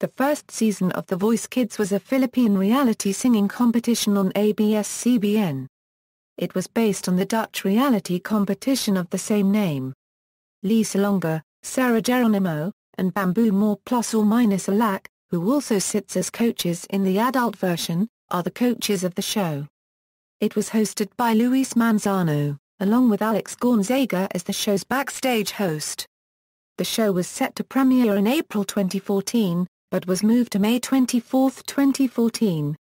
The first season of The Voice Kids was a Philippine reality singing competition on ABS-CBN. It was based on the Dutch reality competition of the same name. Lea Salonga, Sarah Geronimo, and Bamboo Mañalac, who also sits as coaches in the adult version, are the coaches of the show. It was hosted by Luis Manzano, along with Alex Gonzaga as the show's backstage host. The show was set to premiere in April 2014, but was moved to May 24, 2014.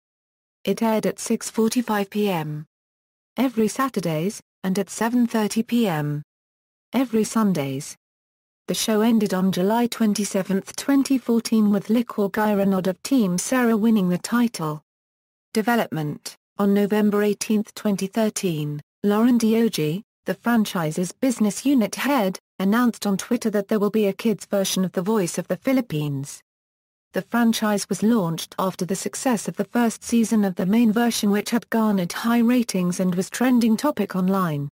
It aired at 6:45 p.m. every Saturdays, and at 7:30 p.m. every Sundays. The show ended on July 27, 2014 with Lyca Gairanod of Team Sarah winning the title. Development. On November 18, 2013, Lauren Diogi, the franchise's business unit head, announced on Twitter that there will be a kids' version of The Voice of the Philippines. The franchise was launched after the success of the first season of the main version, which had garnered high ratings and was trending topic online.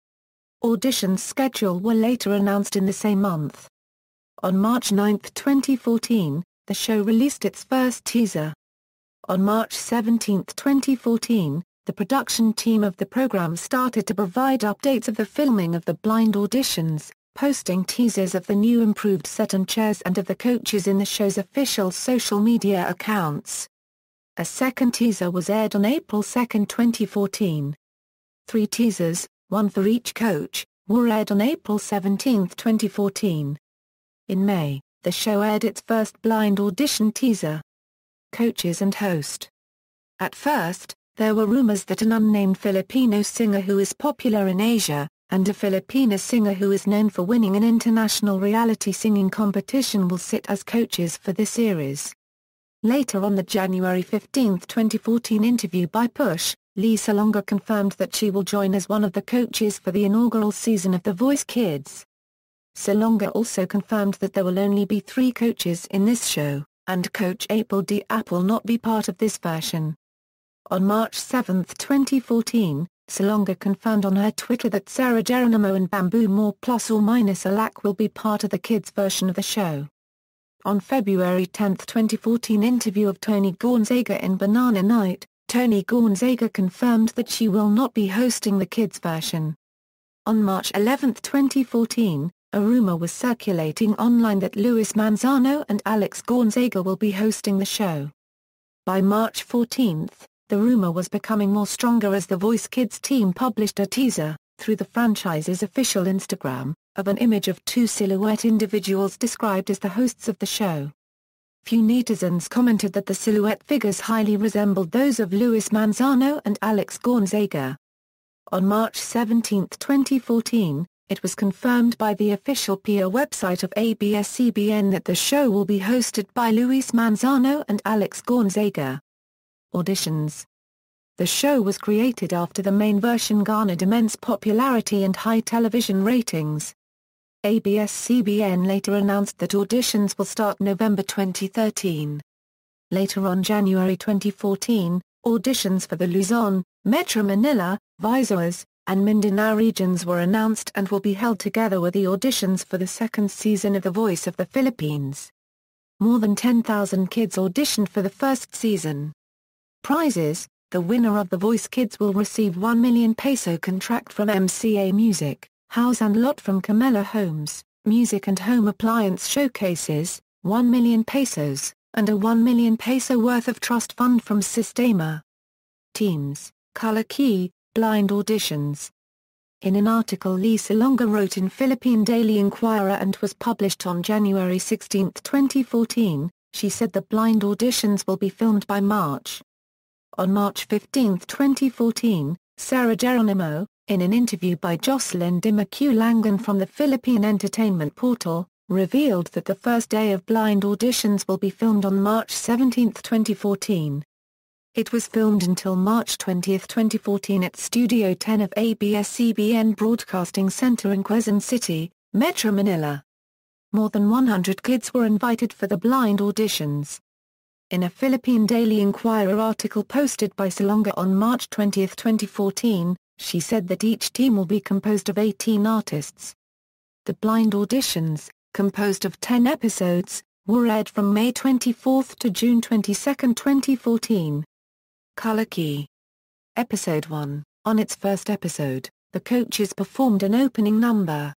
Auditions schedule were later announced in the same month. On March 9, 2014, the show released its first teaser. On March 17, 2014, the production team of the program started to provide updates of the filming of the blind auditions, posting teasers of the new improved set and chairs and of the coaches in the show's official social media accounts. A second teaser was aired on April 2, 2014. 3 teasers, one for each coach, were aired on April 17, 2014. In May, the show aired its first blind audition teaser. Coaches and host. At first, there were rumors that an unnamed Filipino singer who is popular in Asia, and a Filipina singer who is known for winning an international reality singing competition will sit as coaches for the series. Later on the January 15, 2014 interview by Push, Lea Salonga confirmed that she will join as one of the coaches for the inaugural season of The Voice Kids. Salonga also confirmed that there will only be 3 coaches in this show, and Coach Apple D. will not be part of this version. On March 7, 2014, Salonga confirmed on her Twitter that Sarah Geronimo and Bamboo Mañalac will be part of the kids' version of the show. On February 10, 2014 interview of Tony Gonzaga in Banana Night, Tony Gonzaga confirmed that she will not be hosting the kids' version. On March 11, 2014, a rumor was circulating online that Luis Manzano and Alex Gonzaga will be hosting the show. By March 14, the rumor was becoming more stronger as the Voice Kids team published a teaser, through the franchise's official Instagram, of an image of 2 silhouette individuals described as the hosts of the show. Few netizens commented that the silhouette figures highly resembled those of Luis Manzano and Alex Gonzaga. On March 17, 2014, it was confirmed by the official PR website of ABS-CBN that the show will be hosted by Luis Manzano and Alex Gonzaga. Auditions. The show was created after the main version garnered immense popularity and high television ratings. ABS-CBN later announced that auditions will start November 2013. Later on January 2014, auditions for the Luzon, Metro Manila, Visayas, and Mindanao regions were announced and will be held together with the auditions for the second season of The Voice of the Philippines. More than 10,000 kids auditioned for the first season. Prizes. The winner of The Voice Kids will receive 1 million peso contract from MCA Music, house and lot from Camella Homes, music and home appliance showcases, 1 million pesos, and a 1 million peso worth of trust fund from Sistema. Teams, Color Key, blind auditions. In an article Lea Salonga wrote in Philippine Daily Inquirer and was published on January 16, 2014, she said the blind auditions will be filmed by March. On March 15, 2014, Sarah Geronimo, in an interview by Jocelyn Dimaculangan from the Philippine Entertainment Portal, revealed that the first day of blind auditions will be filmed on March 17, 2014. It was filmed until March 20, 2014 at Studio 10 of ABS-CBN Broadcasting Center in Quezon City, Metro Manila. More than 100 kids were invited for the blind auditions. In a Philippine Daily Inquirer article posted by Salonga on March 20, 2014, she said that each team will be composed of 18 artists. The blind auditions, composed of 10 episodes, were aired from May 24 to June 22, 2014. Color Key. Episode 1. On its first episode, the coaches performed an opening number.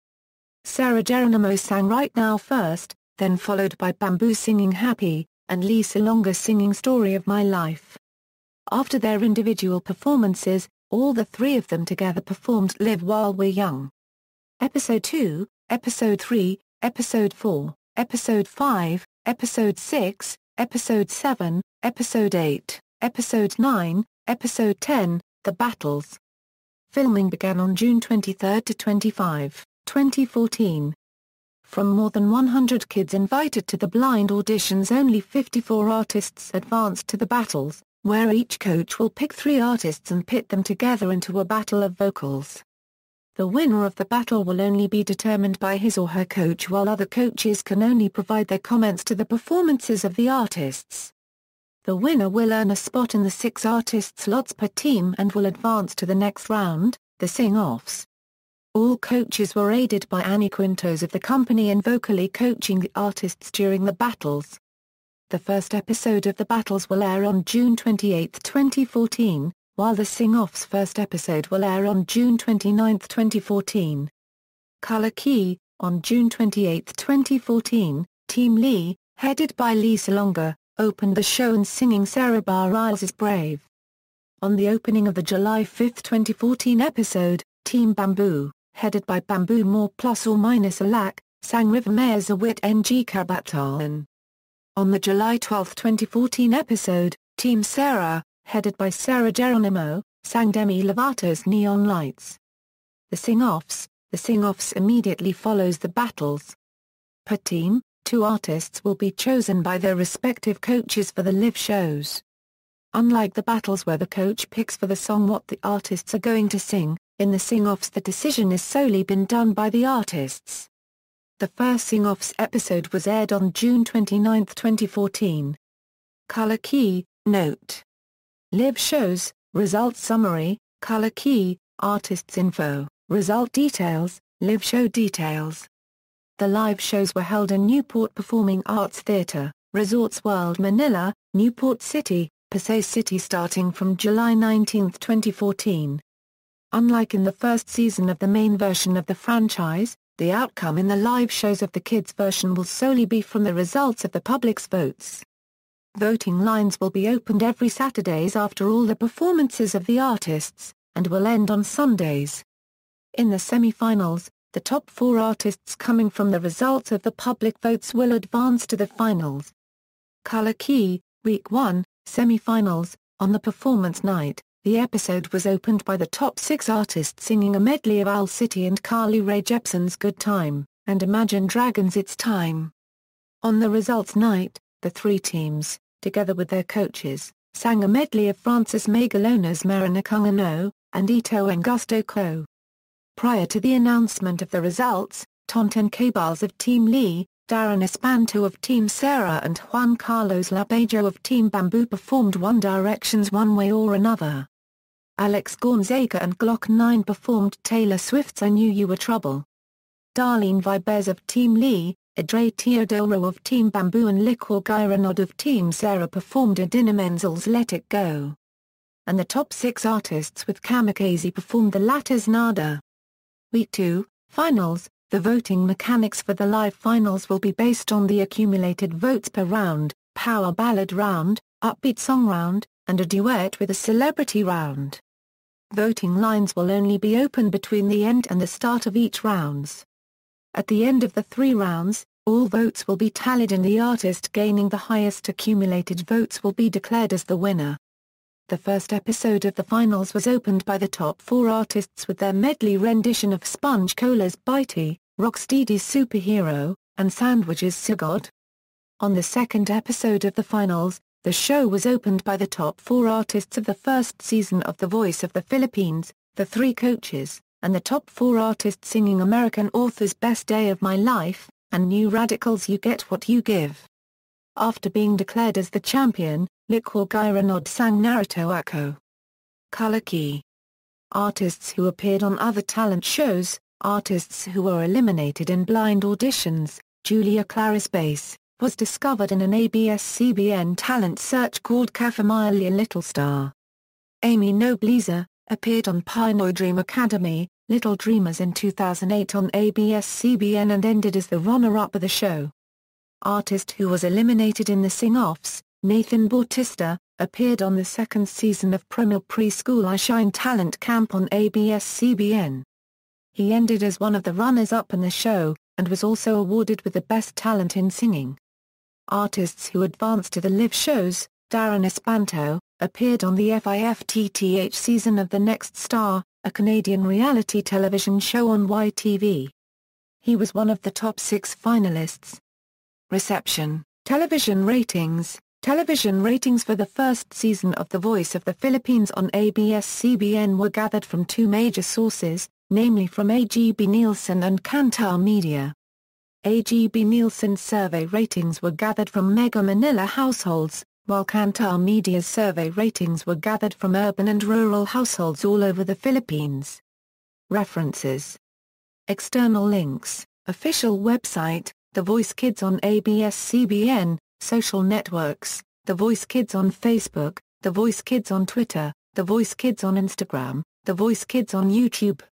Sarah Geronimo sang Right Now first, then followed by Bamboo singing Happy, and Lea Salonga singing Story of My Life. After their individual performances, all the three of them together performed Live While We're Young. Episode 2, Episode 3, Episode 4, Episode 5, Episode 6, Episode 7, Episode 8, Episode 9, Episode 10, The Battles. Filming began on June 23 to 25, 2014. From more than 100 kids invited to the blind auditions, only 54 artists advanced to the battles, where each coach will pick 3 artists and pit them together into a battle of vocals. The winner of the battle will only be determined by his or her coach, while other coaches can only provide their comments to the performances of the artists. The winner will earn a spot in the 6 artist slots per team and will advance to the next round, the sing-offs. All coaches were aided by Annie Quintos of the company in vocally coaching the artists during the battles. The first episode of the battles will air on June 28, 2014, while the sing-off's first episode will air on June 29, 2014. Color Key. On June 28, 2014, Team Lee, headed by Lea Salonga, opened the show and singing Sarah Bareilles is Brave. On the opening of the July 5, 2014 episode, Team Bamboo, headed by Bamboo Mañalac, sang River Mayors a Wit Ng Kabatan. On the July 12, 2014 episode, Team Sarah, headed by Sarah Geronimo, sang Demi Lovato's Neon Lights. The sing-offs immediately follows the battles. Per team, 2 artists will be chosen by their respective coaches for the live shows. Unlike the battles where the coach picks for the song what the artists are going to sing, in the sing-offs the decision is solely been done by the artists. The first sing-offs episode was aired on June 29, 2014. Color Key. Note. Live shows, results summary, color key, artists info, result details, live show details. The live shows were held in Newport Performing Arts Theatre, Resorts World Manila, Newport City, Pasay City starting from July 19, 2014. Unlike in the first season of the main version of the franchise, the outcome in the live shows of the kids' version will solely be from the results of the public's votes. Voting lines will be opened every Saturdays after all the performances of the artists, and will end on Sundays. In the semi-finals, the top 4 artists coming from the results of the public votes will advance to the finals. Color Key. Week 1, semi-finals. On the performance night, the episode was opened by the top 6 artists singing a medley of Owl City and Carly Rae Jepsen's Good Time, and Imagine Dragons' It's Time. On the results night, the 3 teams, together with their coaches, sang a medley of Francis Magalona's Marinakungano, and Ito Angusto Co. Prior to the announcement of the results, Tonton Cabals of Team Lee, Darren Espanto of Team Sarah and Juan Carlos Labejo of Team Bamboo performed One Direction's One Way or Another. Alex Gonzaga and Glock 9 performed Taylor Swift's I Knew You Were Trouble. Darlene Vibez of Team Lee, Adre Teodoro of Team Bamboo and Lyca Gairanod of Team Sarah performed Idina Menzel's Let It Go. And the top 6 artists with Kamikaze performed the latter's Nada. Week 2, Finals. The voting mechanics for the live finals will be based on the accumulated votes per round, power ballad round, upbeat song round, and a duet with a celebrity round. Voting lines will only be open between the end and the start of each rounds. At the end of the 3 rounds, all votes will be tallied and the artist gaining the highest accumulated votes will be declared as the winner. The first episode of the finals was opened by the top 4 artists with their medley rendition of Sponge Cola's Bitey, Rocksteady's Superhero, and Sandwich's Sugod. On the second episode of the finals, the show was opened by the top 4 artists of the first season of The Voice of the Philippines, the 3 coaches, and the top 4 artists singing American Author's Best Day of My Life, and New Radicals' You Get What You Give. After being declared as the champion, Lyca Gairanod sang Narito Ako. Color Key. Artists who appeared on other talent shows, artists who were eliminated in blind auditions, Julia Claris Bass, was discovered in an ABS-CBN talent search called Kafamaya Little Star. Amy Nobleza appeared on Pinoy Dream Academy, Little Dreamers in 2008 on ABS-CBN and ended as the runner-up of the show. Artist who was eliminated in the sing-offs, Nathan Bautista, appeared on the second season of Premier Preschool I Shine Talent Camp on ABS-CBN. He ended as one of the runners-up in the show, and was also awarded with the Best Talent in Singing. Artists who advanced to the live shows, Darren Espanto, appeared on the FIFTTH season of The Next Star, a Canadian reality television show on YTV. He was one of the top 6 finalists. Reception, television ratings. Television ratings for the first season of The Voice of the Philippines on ABS-CBN were gathered from 2 major sources, namely from AGB Nielsen and Kantar Media. AGB Nielsen's survey ratings were gathered from Mega Manila households, while Kantar Media's survey ratings were gathered from urban and rural households all over the Philippines. References. External links, official website, The Voice Kids on ABS-CBN, social networks, The Voice Kids on Facebook, The Voice Kids on Twitter, The Voice Kids on Instagram, The Voice Kids on YouTube.